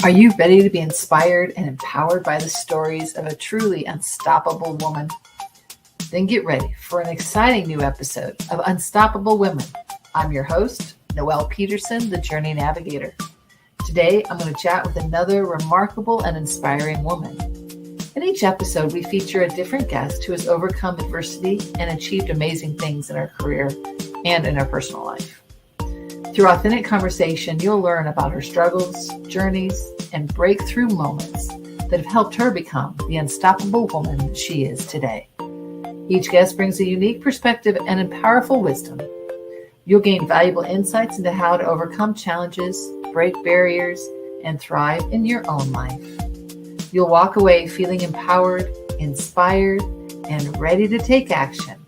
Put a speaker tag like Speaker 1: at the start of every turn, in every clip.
Speaker 1: Are you ready to be inspired and empowered by the stories of a truly unstoppable woman? Then get ready for an exciting new episode of Unstoppable Women. I'm your host, Noelle Peterson, the Journey Navigator. Today, I'm going to chat with another remarkable and inspiring woman. In each episode, we feature a different guest who has overcome adversity and achieved amazing things in her career and in her personal life. Through authentic conversation, you'll learn about her struggles, journeys, and breakthrough moments that have helped her become the unstoppable woman she is today. Each guest brings a unique perspective and powerful wisdom. You'll gain valuable insights into how to overcome challenges, break barriers, and thrive in your own life. You'll walk away feeling empowered, inspired, and ready to take action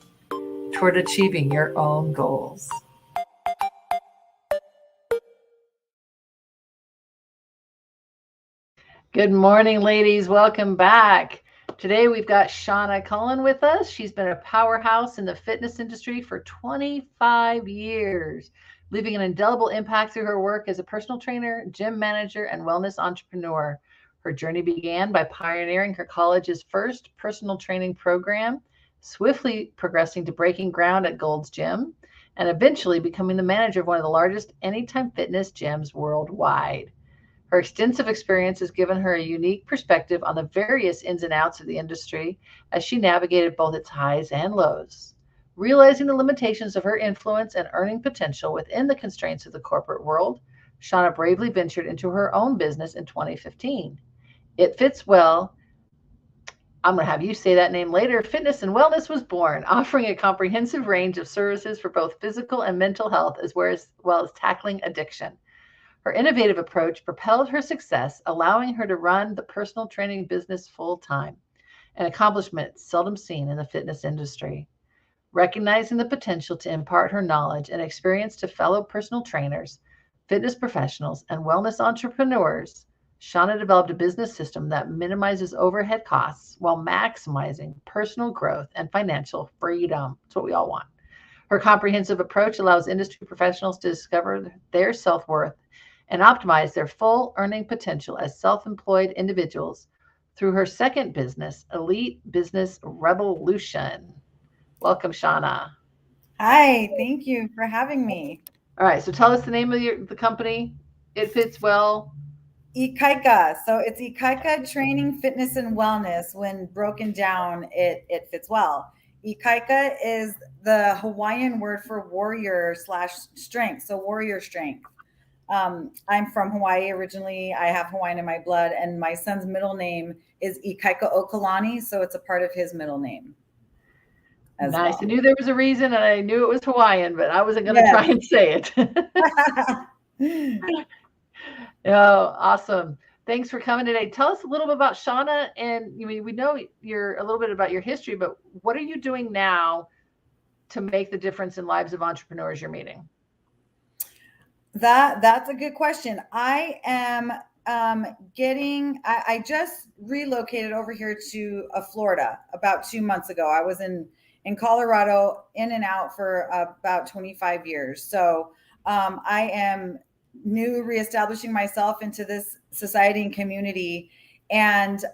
Speaker 1: toward achieving your own goals. Good morning, ladies. Welcome back. Today we've got Shawna Cullen with us. She's been a powerhouse in the fitness industry for 25 years, leaving an indelible impact through her work as a personal trainer, gym manager, and wellness entrepreneur. Her journey began by pioneering her college's first personal training program, swiftly progressing to breaking ground at Gold's Gym, and eventually becoming the manager of one of the largest anytime fitness gyms worldwide. Her extensive experience has given her a unique perspective on the various ins and outs of the industry as she navigated both its highs and lows. Realizing the limitations of her influence and earning potential within the constraints of the corporate world, Shawna bravely ventured into her own business in 2015. ITFitsWell, I'm going to have you say that name later, Fitness and Wellness was born, offering a comprehensive range of services for both physical and mental health as well as tackling addiction. Her innovative approach propelled her success, allowing her to run the personal training business full-time, an accomplishment seldom seen in the fitness industry. Recognizing the potential to impart her knowledge and experience to fellow personal trainers, fitness professionals, and wellness entrepreneurs, Shawna developed a business system that minimizes overhead costs while maximizing personal growth and financial freedom. That's what we all want. Her comprehensive approach allows industry professionals to discover their self-worth and optimize their full earning potential as self-employed individuals through her second business, Elite Business Revolution. Welcome, Shawna.
Speaker 2: Hi, thank you for having me.
Speaker 1: All right, so tell us the name of the company. ITFitsWell
Speaker 2: Ikaika. So it's Ikaika Training, Fitness, and Wellness. When broken down, it fits well. Ikaika is the Hawaiian word for warrior / strength. So warrior strength. I'm from Hawaii originally. I have Hawaiian in my blood, and my son's middle name is Ikaika Okalani, so it's a part of his middle name as
Speaker 1: Nice.
Speaker 2: well.
Speaker 1: I knew there was a reason, and I knew it was Hawaiian, but I wasn't going to try and say it. Oh, awesome. Thanks for coming today. Tell us a little bit about Shawna, and we know you're a little bit about your history, but what are you doing now to make the difference in lives of entrepreneurs you're meeting?
Speaker 2: That's a good question. I am I just relocated over here to Florida about 2 months ago. I was in Colorado, in and out for about 25 years. So I am reestablishing myself into this society and community. And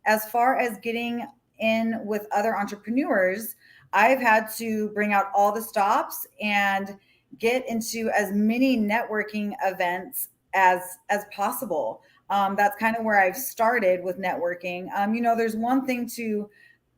Speaker 2: as far as getting in with other entrepreneurs, I've had to bring out all the stops and get into as many networking events as possible. That's kind of where I've started with networking. There's one thing to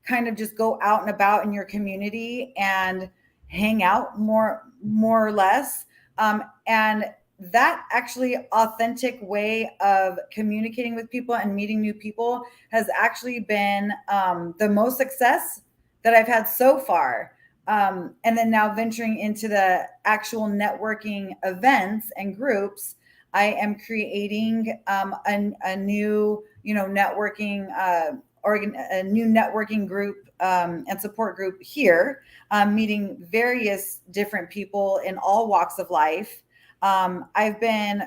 Speaker 2: kind of just go out and about in your community and hang out more or less. And that actually authentic way of communicating with people and meeting new people has actually been the most success that I've had so far. And then now venturing into the actual networking events and groups, I am creating a new, networking a new networking group and support group here, meeting various different people in all walks of life. I've been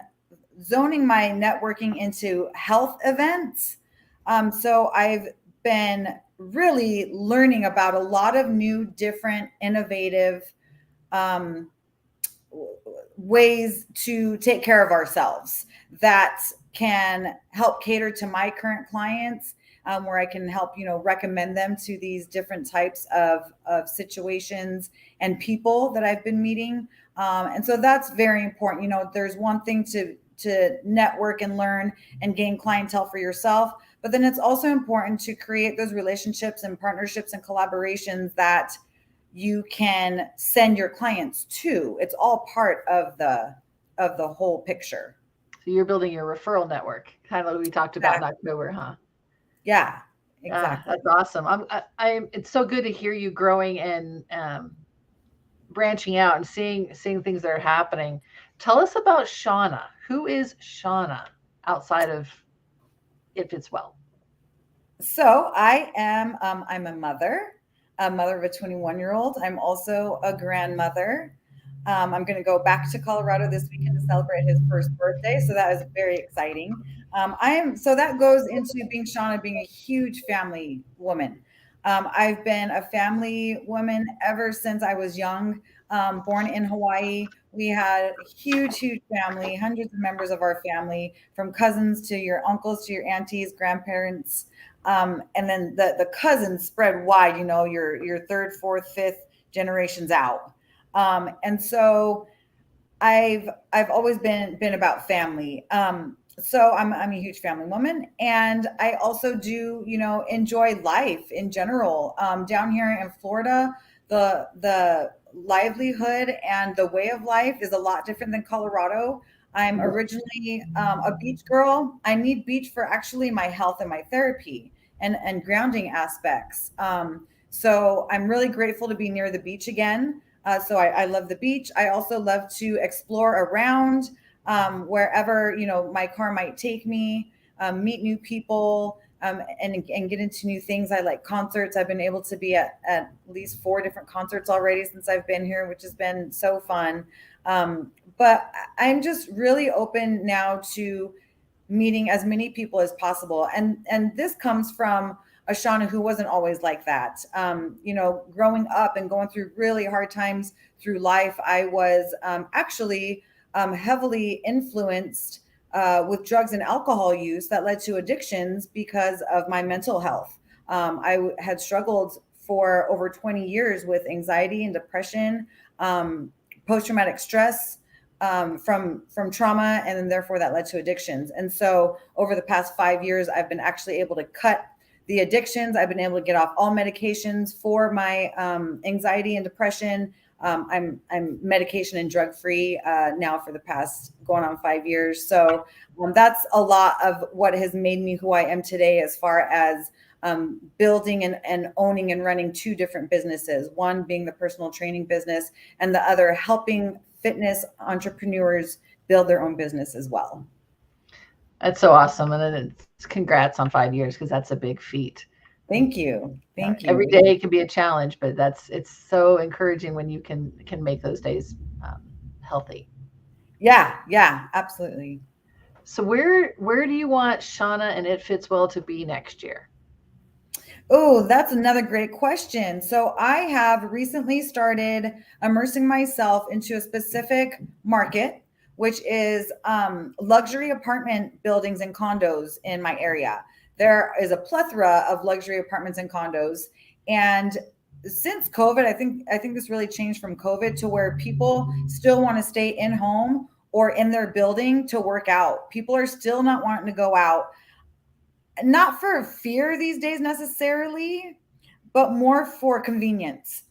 Speaker 2: zoning my networking into health events. So I've been really learning about a lot of new, different, innovative ways to take care of ourselves that can help cater to my current clients, where I can help, recommend them to these different types of situations and people that I've been meeting. And so that's very important. There's one thing to network and learn and gain clientele for yourself, but then it's also important to create those relationships and partnerships and collaborations that you can send your clients to. It's all part of the whole picture.
Speaker 1: So you're building your referral network, kind of like we talked about in
Speaker 2: Exactly.
Speaker 1: October, huh?
Speaker 2: Yeah,
Speaker 1: Ah,
Speaker 2: exactly.
Speaker 1: that's awesome. It's so good to hear you growing and branching out and seeing things that are happening. Tell us about Shawna. Who is Shawna outside of It Fits Well?
Speaker 2: So I'm a mother of a 21-year-old. I'm also a grandmother. I'm going to go back to Colorado this weekend to celebrate his first birthday. So that is very exciting. So that goes into being Shawna, being a huge family woman. I've been a family woman ever since I was young. Born in Hawaii, we had a huge family, hundreds of members of our family, from cousins to your uncles to your aunties, grandparents, and then the cousins spread wide. Your third, fourth, fifth generations out. And so I've always been about family. So I'm a huge family woman, and I also do enjoy life in general. Down here in Florida, the livelihood and the way of life is a lot different than Colorado. I'm originally a beach girl. I need beach for actually my health and my therapy and grounding aspects. So I'm really grateful to be near the beach again. So I love the beach. I also love to explore around, wherever my car might take me, meet new people, and get into new things. I like concerts. I've been able to be at least 4 different concerts already since I've been here, which has been so fun. But I'm just really open now to meeting as many people as possible. And this comes from a Shawna who wasn't always like that. Growing up and going through really hard times through life, I was actually heavily influenced with drugs and alcohol use that led to addictions because of my mental health. Had struggled for over 20 years with anxiety and depression, post-traumatic stress, from trauma, and then therefore that led to addictions. And so over the past 5 years, I've been actually able to cut the addictions. I've been able to get off all medications for my anxiety and depression. I'm medication and drug free now for the past going on 5 years. So that's a lot of what has made me who I am today, as far as building and owning and running 2 different businesses, one being the personal training business and the other helping fitness entrepreneurs build their own business as well.
Speaker 1: That's so awesome. And then it's congrats on 5 years, because that's a big feat.
Speaker 2: Thank you. Thank
Speaker 1: Every
Speaker 2: you.
Speaker 1: day can be a challenge, but it's so encouraging when you can make those days healthy.
Speaker 2: Yeah, absolutely.
Speaker 1: So where do you want Shawna and It Fits Well to be next year?
Speaker 2: Oh, that's another great question. So I have recently started immersing myself into a specific market, which is luxury apartment buildings and condos in my area. There is a plethora of luxury apartments and condos, and since COVID, I think this really changed from COVID to where people still want to stay in home or in their building to work out. People are still not wanting to go out, not for fear these days necessarily, but more for convenience.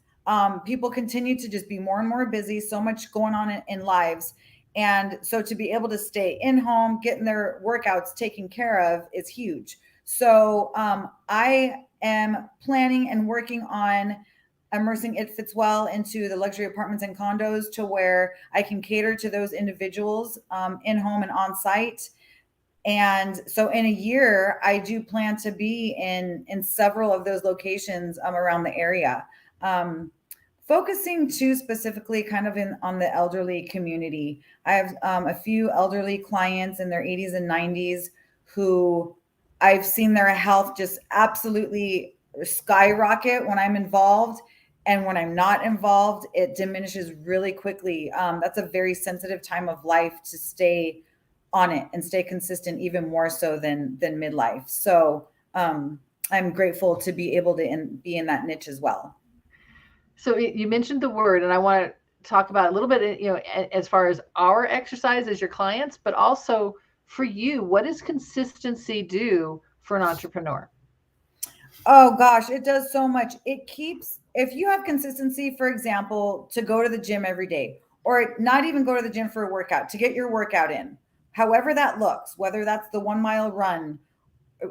Speaker 2: People continue to just be more and more busy, so much going on in lives. And so to be able to stay in home, getting their workouts taken care of is huge. So I am planning and working on immersing It Fits Well into the luxury apartments and condos to where I can cater to those individuals in home and on site. And so in a year, I do plan to be in several of those locations around the area. Focusing too specifically kind of in on the elderly community. I have a few elderly clients in their 80s and 90s who I've seen their health just absolutely skyrocket when I'm involved. And when I'm not involved, it diminishes really quickly. That's a very sensitive time of life to stay on it and stay consistent even more so than midlife. So I'm grateful to be able to be in that niche as well.
Speaker 1: So you mentioned the word, and I want to talk about a little bit, as far as our exercise as your clients, but also for you, what does consistency do for an entrepreneur?
Speaker 2: Oh gosh, it does so much. It keeps, if you have consistency, for example, to go to the gym every day, or not even go to the gym for a workout, to get your workout in, however that looks, whether that's the 1 mile run,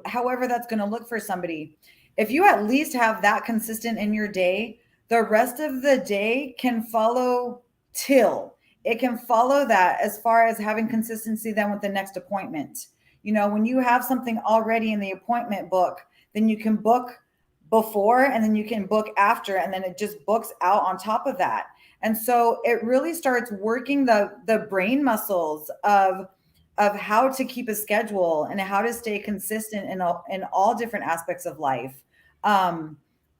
Speaker 2: however that's going to look for somebody, if you at least have that consistent in your day, the rest of the day can follow till it can follow that, as far as having consistency then with the next appointment. When you have something already in the appointment book, then you can book before and then you can book after, and then it just books out on top of that. And so it really starts working the brain muscles of how to keep a schedule and how to stay consistent in all different aspects of life.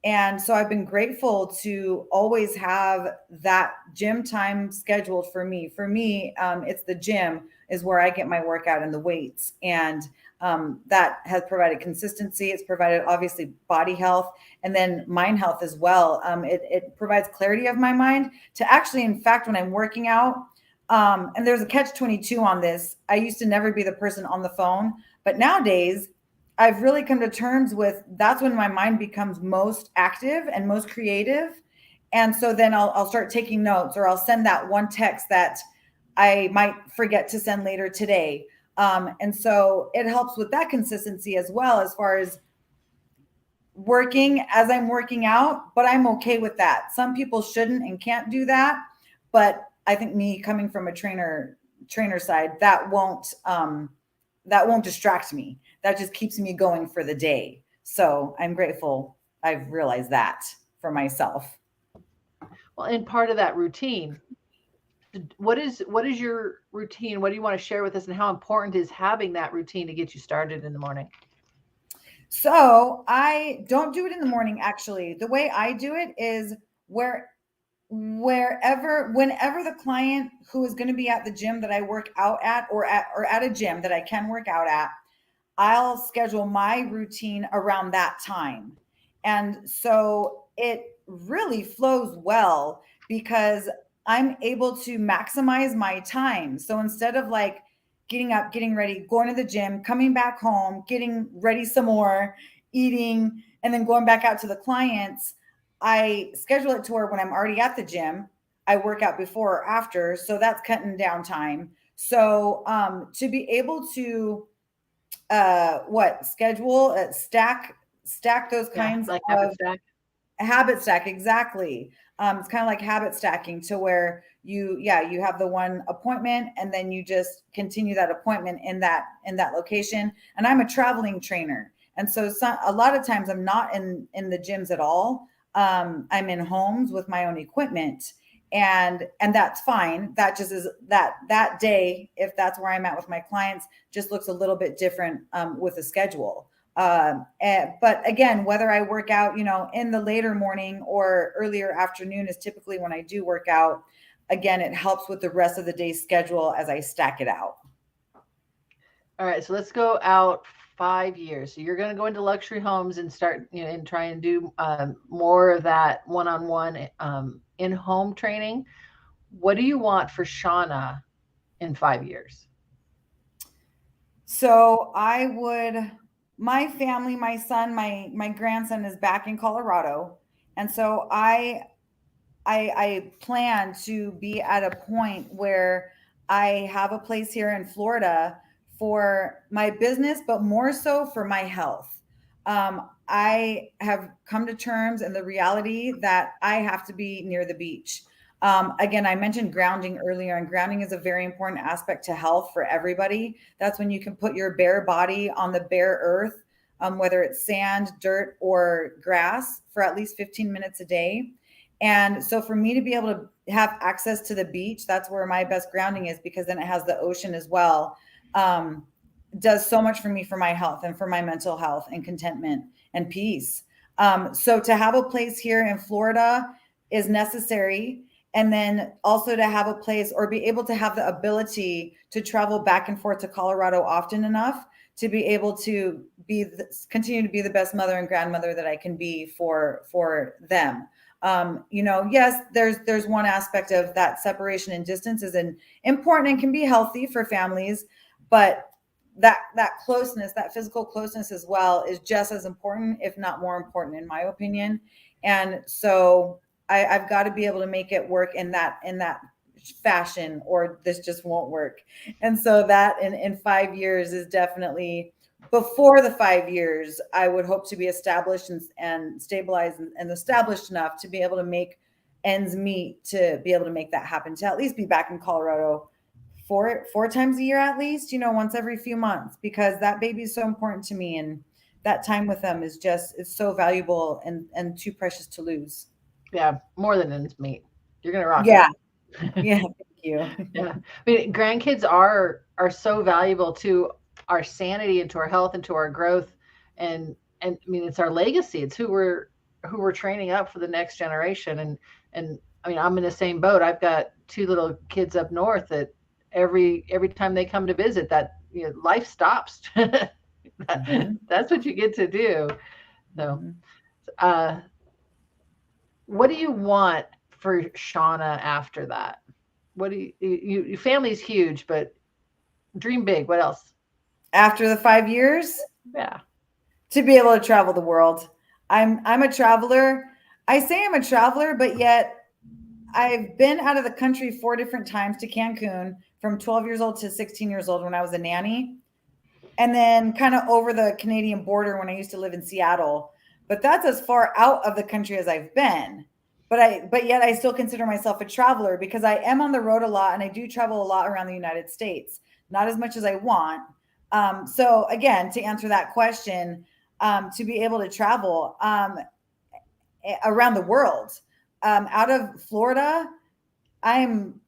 Speaker 2: And so I've been grateful to always have that gym time scheduled for me. For me, it's the gym is where I get my workout and the weights. And that has provided consistency. It's provided obviously body health and then mind health as well. It provides clarity of my mind to actually, in fact, when I'm working out, and there's a catch-22 on this. I used to never be the person on the phone, but nowadays I've really come to terms with that's when my mind becomes most active and most creative. And so then I'll start taking notes, or I'll send that one text that I might forget to send later today. And so it helps with that consistency as well, as far as working as I'm working out, but I'm okay with that. Some people shouldn't and can't do that. But I think me coming from a trainer side, that won't distract me. That just keeps me going for the day. So I'm grateful I've realized that for myself.
Speaker 1: Well, and part of that routine, what is your routine? What do you want to share with us, and how important is having that routine to get you started in the morning?
Speaker 2: So I don't do it in the morning. Actually, the way I do it is whenever the client who is going to be at the gym that I work out at, or at a gym that I can work out at, I'll schedule my routine around that time. And so it really flows well because I'm able to maximize my time. So instead of like getting up, getting ready, going to the gym, coming back home, getting ready some more, eating, and then going back out to the clients, I schedule it to where when I'm already at the gym, I work out before or after. So that's cutting down time. So to be able to schedule stack those
Speaker 1: Yeah,
Speaker 2: kinds
Speaker 1: like
Speaker 2: of
Speaker 1: habit stack.
Speaker 2: habit stack. Exactly. It's kind of like habit stacking, to where you have the one appointment and then you just continue that appointment in that location. And I'm a traveling trainer, and so a lot of times I'm not in the gyms at all. I'm in homes with my own equipment, and that's fine. That just is that day, if that's where I'm at with my clients, just looks a little bit different with the schedule. But again, whether I work out, in the later morning or earlier afternoon is typically when I do work out. Again, it helps with the rest of the day's schedule as I stack it out.
Speaker 1: All right, so let's go out 5 years. So you're going to go into luxury homes and start, and try and do more of that one-on-one in-home training. What do you want for Shawna in 5 years?
Speaker 2: So my family, my son, my grandson is back in Colorado. And so I plan to be at a point where I have a place here in Florida for my business, but more so for my health. I have come to terms in the reality that I have to be near the beach. Again, I mentioned grounding earlier, and grounding is a very important aspect to health for everybody. That's when you can put your bare body on the bare earth, whether it's sand, dirt, or grass, for at least 15 minutes a day. And so for me to be able to have access to the beach, that's where my best grounding is, because then it has the ocean as well. Does so much for me, for my health and for my mental health and contentment and peace. So to have a place here in Florida is necessary. And then also to have a place or be able to have the ability to travel back and forth to Colorado often enough to be able to continue to be the best mother and grandmother that I can be for them. Yes, there's one aspect of that separation and distance is important and can be healthy for families, but that closeness, that physical closeness as well, is just as important, if not more important, in my opinion. And so I've got to be able to make it work in that fashion, or this just won't work. And so that in 5 years is definitely, before the 5 years, I would hope to be established and stabilized and established enough to be able to make ends meet, to be able to make that happen, to at least be back in Colorado four times a year, at least, once every few months, because that baby is so important to me. And that time with them is it's so valuable and too precious to lose.
Speaker 1: Yeah, more than ends meet. You're gonna rock
Speaker 2: Yeah.
Speaker 1: it.
Speaker 2: Yeah. Thank you.
Speaker 1: Yeah, I mean, grandkids are so valuable to our sanity and to our health and to our growth, and I mean, it's our legacy. It's who we're training up for the next generation. And I mean, I'm in the same boat. I've got two little kids up north that every time they come to visit, that life stops. That's what you get to do. So, uh, what do you want for Shawna after that? What do your family's huge, but dream big. What else?
Speaker 2: After the 5 years,
Speaker 1: Yeah.
Speaker 2: to be able to travel the world. I'm a traveler. I say I'm a traveler, but yet I've been out of the country 4 different times to Cancun, from 12 years old to 16 years old when I was a nanny. And then kind of over the Canadian border when I used to live in Seattle. But that's as far out of the country as I've been. But yet I still consider myself a traveler, because I am on the road a lot and I do travel a lot around the United States. Not as much as I want. So again, to answer that question, to be able to travel around the world, out of Florida, I'm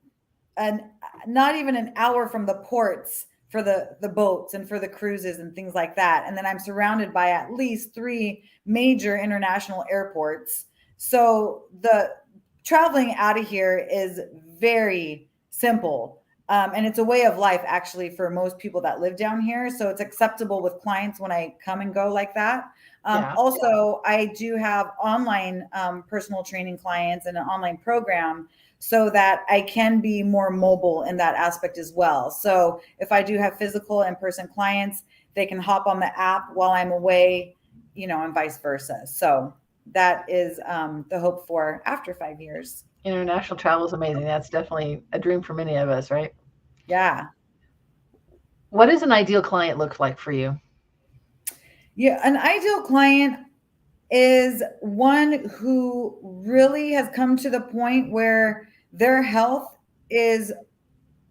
Speaker 2: not even an hour from the ports for the boats and for the cruises and things like that. And then I'm surrounded by at least 3 major international airports. So the traveling out of here is very simple. And it's a way of life, actually, for most people that live down here. So it's acceptable with clients when I come and go like that. Also, I do have online personal training clients and an online program, so that I can be more mobile in that aspect as well. So if I do have physical in-person clients, they can hop on the app while I'm away, and vice versa. So that is the hope for after 5 years.
Speaker 1: International travel is amazing. That's definitely a dream for many of us, right?
Speaker 2: Yeah.
Speaker 1: What does an ideal client look like for you?
Speaker 2: Yeah, an ideal client is one who really has come to the point where their health is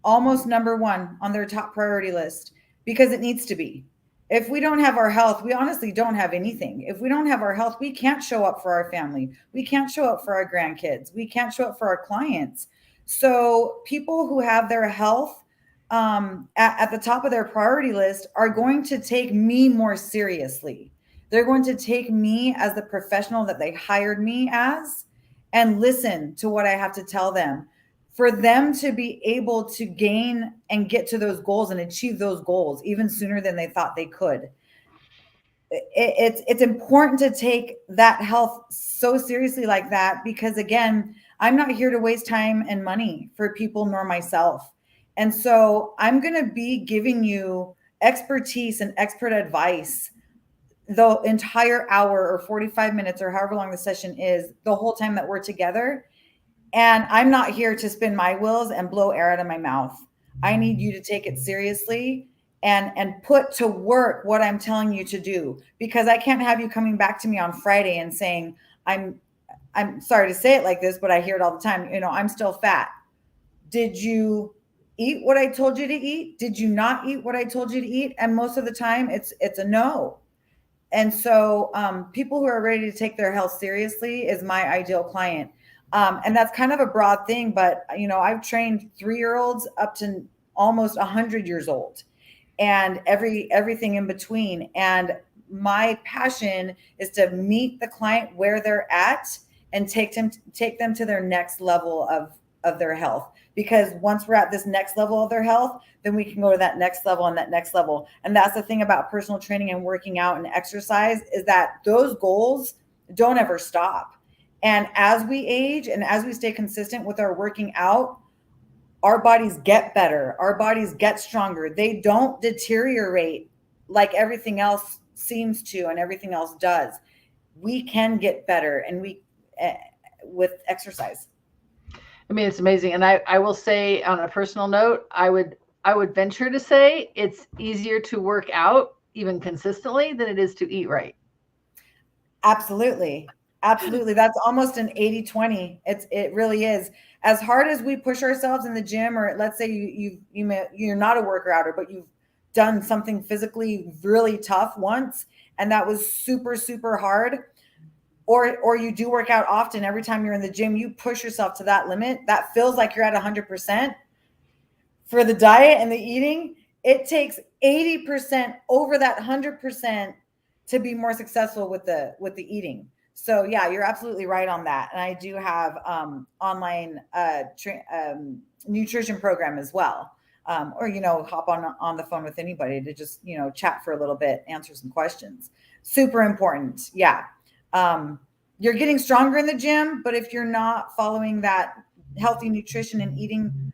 Speaker 2: almost number one on their top priority list, because it needs to be. If we don't have our health, we honestly don't have anything. If we don't have our health, we can't show up for our family. We can't show up for our grandkids. We can't show up for our clients. So people who have their health at the top of their priority list are going to take me more seriously. They're going to take me as the professional that they hired me as, and listen to what I have to tell them, for them to be able to gain and get to those goals and achieve those goals even sooner than they thought they could. It's important to take that health so seriously like that, because again, I'm not here to waste time and money for people, nor myself. And so I'm going to be giving you expertise and expert advice the entire hour or 45 minutes or however long the session is, the whole time that we're together. And I'm not here to spin my wheels and blow air out of my mouth. I need you to take it seriously and put to work what I'm telling you to do, because I can't have you coming back to me on Friday and saying, I'm sorry to say it like this, but I hear it all the time. I'm still fat. Did you eat what I told you to eat? Did you not eat what I told you to eat? And most of the time it's a no. And so people who are ready to take their health seriously is my ideal client. And that's kind of a broad thing, but I've trained 3-year-olds up to almost 100 years old, and everything in between. And my passion is to meet the client where they're at and take them to their next level of their health, because once we're at this next level of their health, then we can go to that next level and that next level. And that's the thing about personal training and working out and exercise, is that those goals don't ever stop. And as we age and as we stay consistent with our working out, our bodies get better, our bodies get stronger. They don't deteriorate like everything else seems to and everything else does. We can get better, and we with exercise.
Speaker 1: I mean, it's amazing. And I will say, on a personal note, I would venture to say it's easier to work out even consistently than it is to eat right.
Speaker 2: Absolutely. Absolutely. That's almost an 80-20. It really is. As hard as we push ourselves in the gym, or let's say you're not a worker outer, but you've done something physically really tough once, and that was super, super hard. Or you do work out often. Every time you're in the gym, you push yourself to that limit. That feels like you're at 100%. For the diet and the eating, it takes 80% over that 100% to be more successful with the eating. So yeah, you're absolutely right on that. And I do have online nutrition program as well. Or hop on the phone with anybody to just chat for a little bit, answer some questions. Super important. Yeah. You're getting stronger in the gym, but if you're not following that healthy nutrition and eating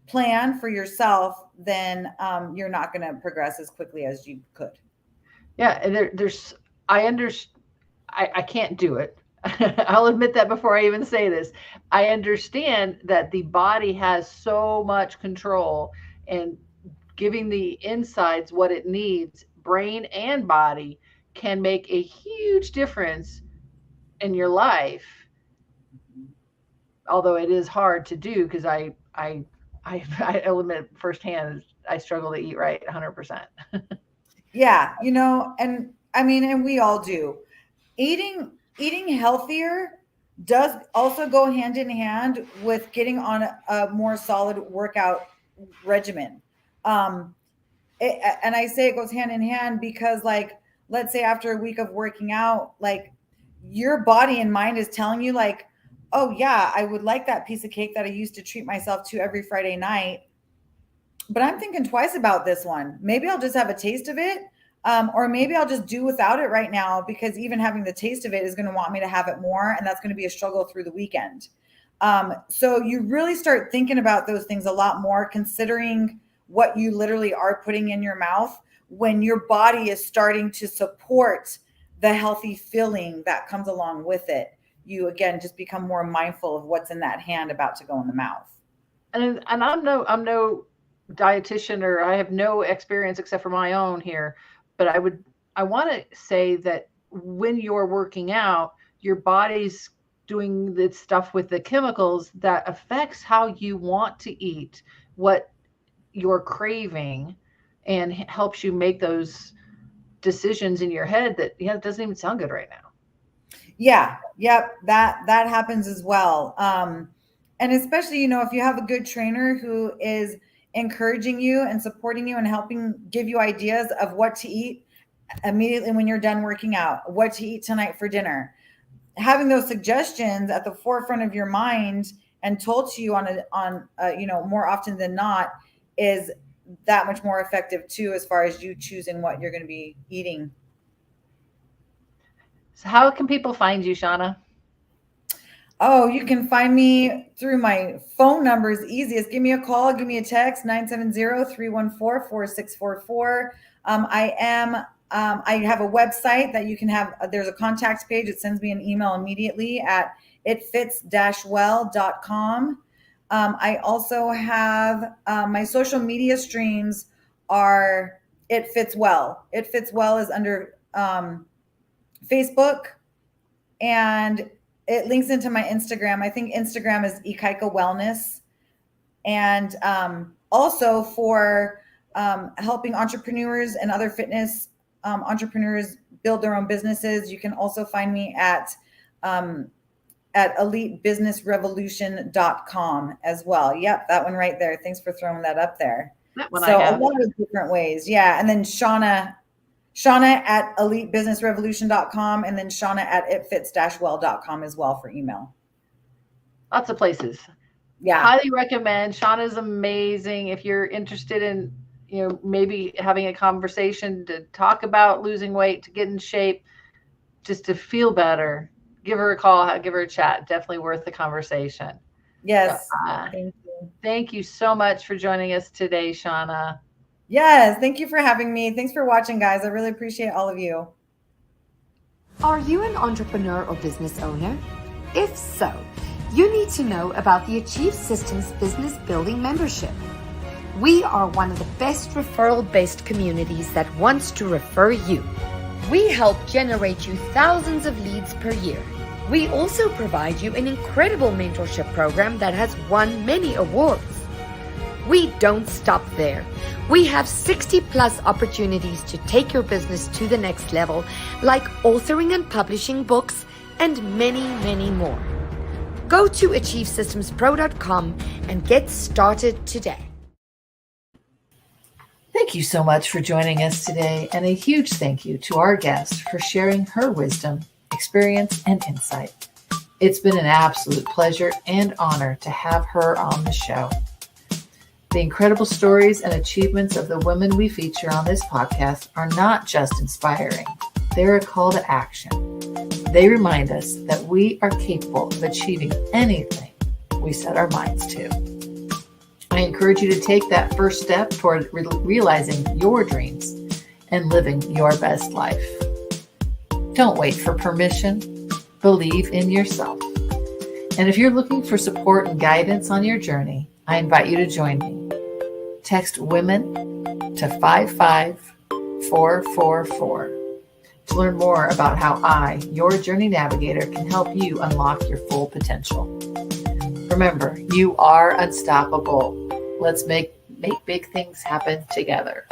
Speaker 2: plan for yourself, then you're not going to progress as quickly as you could.
Speaker 1: Yeah, and I understand. I can't do it. I'll admit that before I even say this. I understand that the body has so much control, and giving the insides what it needs, brain and body, can make a huge difference in your life. Although it is hard to do, because I'll admit firsthand, I struggle to eat right 100%.
Speaker 2: Yeah, and I mean, and we all do. Eating healthier does also go hand in hand with getting on a more solid workout regimen. Um, and I say it goes hand in hand because, like, let's say after a week of working out, like, your body and mind is telling you, like, oh yeah, I would like that piece of cake that I used to treat myself to every Friday night, but I'm thinking twice about this one. Maybe I'll just have a taste of it. Or maybe I'll just do without it right now, because even having the taste of it is going to want me to have it more. And that's going to be a struggle through the weekend. So you really start thinking about those things a lot more, considering what you literally are putting in your mouth when your body is starting to support the healthy feeling that comes along with it. You, again, just become more mindful of what's in that hand about to go in the mouth.
Speaker 1: And I'm no dietitian, or I have no experience except for my own here, but I want to say that when you're working out, your body's doing the stuff with the chemicals that affects how you want to eat, what you're craving, and helps you make those decisions in your head that, it doesn't even sound good right now.
Speaker 2: Yeah, yep, that happens as well. And especially, if you have a good trainer who is encouraging you and supporting you and helping give you ideas of what to eat immediately when you're done working out, what to eat tonight for dinner, having those suggestions at the forefront of your mind and told to you more often than not, is that much more effective too, as far as you choosing what you're going to be eating.
Speaker 1: So how can people find you, Shawna?
Speaker 2: Oh, you can find me through my phone number is easiest. Give me a call, give me a text, 970-314-4644. I have a website that you can have. There's a contacts page. It sends me an email immediately at ITFitsWell.com. I also have my social media streams are It Fits Well. It Fits Well is under Facebook, and it links into my Instagram. I think Instagram is Ikaika Wellness. And also for helping entrepreneurs and other fitness entrepreneurs build their own businesses, you can also find me at elitebusinessrevolution.com as well. Yep, that one right there. Thanks for throwing that up there.
Speaker 1: That one
Speaker 2: So
Speaker 1: I
Speaker 2: a
Speaker 1: have.
Speaker 2: lot of different ways. Yeah. And then Shawna at elitebusinessrevolution.com, and then Shawna at itfits-well.com as well for email.
Speaker 1: Lots of places.
Speaker 2: Yeah.
Speaker 1: Highly recommend. Shawna's amazing. If you're interested in, maybe having a conversation to talk about losing weight, to get in shape, just to feel better, give her a call, give her a chat. Definitely worth the conversation. So,
Speaker 2: Yes. Thank you.
Speaker 1: thank you so much for joining us today, Shawna.
Speaker 2: Yes. Thank you for having me. Thanks for watching, guys. I really appreciate all of you.
Speaker 3: Are you an entrepreneur or business owner? If so, you need to know about the Achieve Systems Business Building Membership. We are one of the best referral-based communities that wants to refer you. We help generate you thousands of leads per year. We also provide you an incredible mentorship program that has won many awards. We don't stop there. We have 60 plus opportunities to take your business to the next level, like authoring and publishing books and many, many more. Go to achievesystemspro.com and get started today.
Speaker 1: Thank you so much for joining us today, and a huge thank you to our guest for sharing her wisdom, experience, and insight. It's been an absolute pleasure and honor to have her on the show. The incredible stories and achievements of the women we feature on this podcast are not just inspiring, they're a call to action. They remind us that we are capable of achieving anything we set our minds to. I encourage you to take that first step toward realizing your dreams and living your best life. Don't wait for permission. Believe in yourself. And if you're looking for support and guidance on your journey, I invite you to join me. Text WOMEN to 55444 to learn more about how I, your journey navigator, can help you unlock your full potential. Remember, you are unstoppable. Let's make big things happen together.